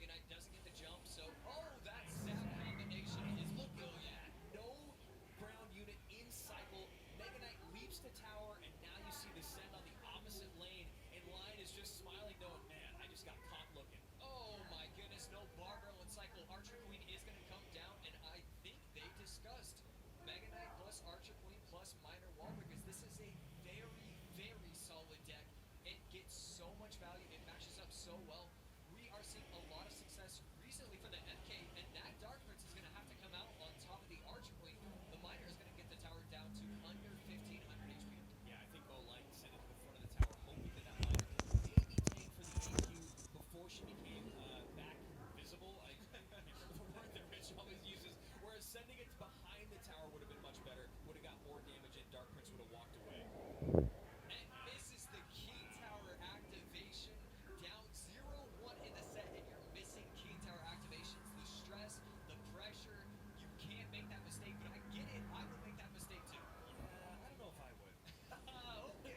Mega Knight doesn't get the jump, so that zap combination is brilliant. No ground unit in cycle. Mega Knight leaps the tower, and now you see the send on the opposite lane, and Lion is just smiling, knowing, man, I just got caught looking. Oh my goodness, no bar barrel in cycle. Archer Queen is going to come down, and I think they discussed Mega Knight plus Archer Queen plus Minor Wall because this is a very, very solid deck. It gets so much value. It matches up so well. We are seeing a lot of success recently for the MK, and that Dark Prince is going to have to come out on top of the Archer Queen. The Miner is going to get the tower down to under 1,500 HP. Yeah, I think Mo Light sent it to the front of the tower, hoping that that Miner could maybe tank for the AQ before she became back visible. I can't remember the word that Rich always uses. Whereas sending it behind the tower would have been much better, would have got more damage, and Dark Prince would have walked away. And misses the King Tower activation. Down 0-1 in the set, and you're missing King Tower activations. The stress, the pressure, you can't make that mistake, but I get it. I would make that mistake too. Yeah, I don't know if I would. Okay.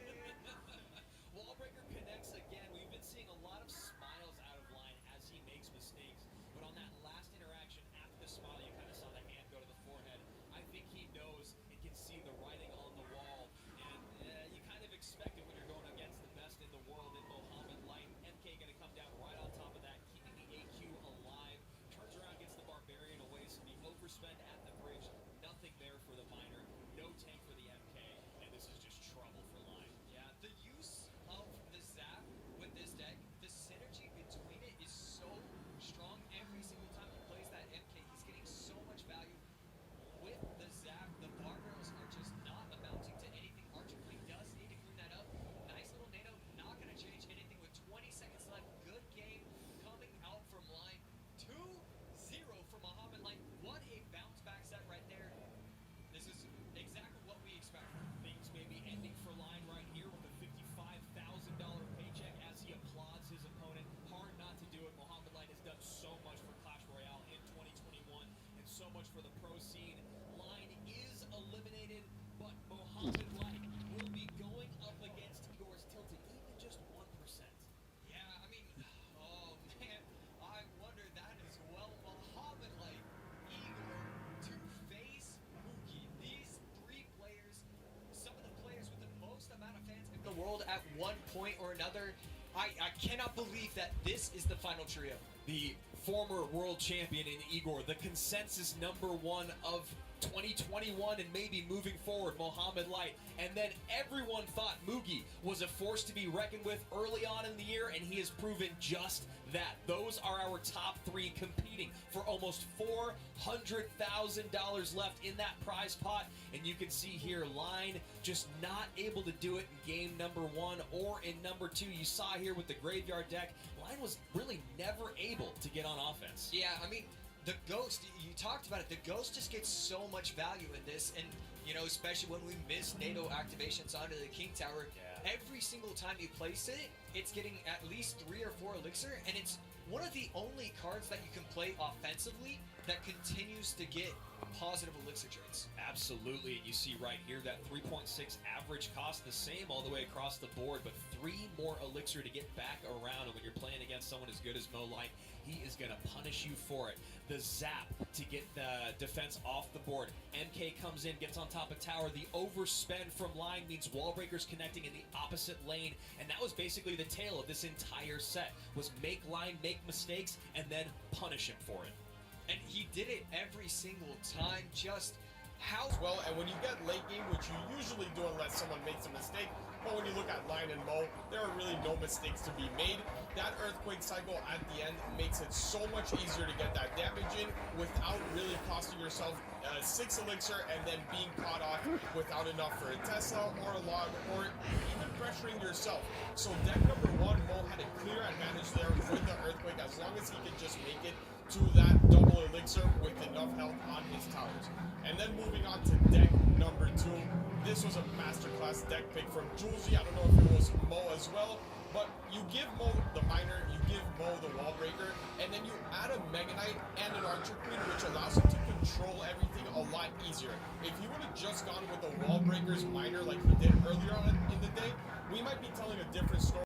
Wallbreaker connects again. We've been seeing a lot of smiles out of Line as he makes mistakes, but on that last interaction after the smile, you kind of saw the hand go to the forehead. I think he knows and can see the writing on the wall, and you kind of expect it when you're going against the best in the world in Mohamed Light. MK going to come down right on top of that, keeping the AQ alive. Turns around, gets the Barbarian away, so the overspend at the bridge, nothing there for the Miner, no tank for the MK, and this is just trouble for Line. Yeah, the use of the zap with this deck, the synergy between it is so strong. Every single time he plays that MK, he's getting so much value. With the zap, the bar barrels are just not amounting to anything. Archer Queen does need to clean that up. Nice little NATO, not going to change anything with 20 seconds left. Good game coming out from Line. 2-0 for Mohamed Light. What a bounce back set right there. This is exactly what we expected. Things may be ending for Line right here with a $55,000 paycheck as he applauds his opponent. Hard not to do it. Mohamed Light has done so much for Clash Royale in 2021 and so much for the pro scene. Line is eliminated, but Mohamed Light will be going up against Igor's Tilted even just 1%. Yeah, I mean, oh man, I wonder that as well. Mohamed Light, Igor, to face Mugi. These three players, some of the players with the most amount of fans in the world at one point or another. I cannot believe that this is the final trio. The former world champion in Igor, the consensus #1 of 2021 and maybe moving forward, Mohamed Light. And then everyone thought Mugi was a force to be reckoned with early on in the year, and he has proven just that. Those are our top three competing for almost $400,000 left in that prize pot. And you can see here, Line just not able to do it in game #1 or in #2. You saw here with the Graveyard deck, Line was really never able to get on offense. Yeah, I mean, the Ghost, you talked about it, the Ghost just gets so much value in this, and, you know, especially when we miss NATO activations onto the King Tower, Yeah. every single time you place it, it's getting at least 3 or 4 elixir, and it's one of the only cards that you can play offensively that continues to get positive elixir traits. Absolutely, and you see right here that 3.6 average cost, the same all the way across the board, but 3 more elixir to get back around, and when you're playing against someone as good as Mo Light, he is going to punish you for it. The zap to get the defense off the board. MK comes in, gets on top of tower. The overspend from Line means Wallbreaker's connecting in the opposite lane, and that was basically the tale of this entire set, was make Line make mistakes and then punish him for it. And he did it every single time, just how well, and when you get late game, which you usually do unless someone makes a mistake, but when you look at Lion and Mo, there are really no mistakes to be made. That Earthquake cycle at the end makes it so much easier to get that damage in without really costing yourself 6 elixir and then being caught off without enough for a Tesla or a log or even pressuring yourself. So deck #1, Mo had a clear advantage there with the Earthquake as long as he could just make it to that double elixir with enough health on his towers. And then moving on to deck #2, this was a masterclass deck pick from Julesy. I don't know if it was Mo as well, but you give Mo the Miner, you give Mo the Wallbreaker, and then you add a Mega Knight and an Archer Queen, which allows him to control everything a lot easier. If he would have just gone with the Wallbreaker's Miner like he did earlier on in the day, we might be telling a different story.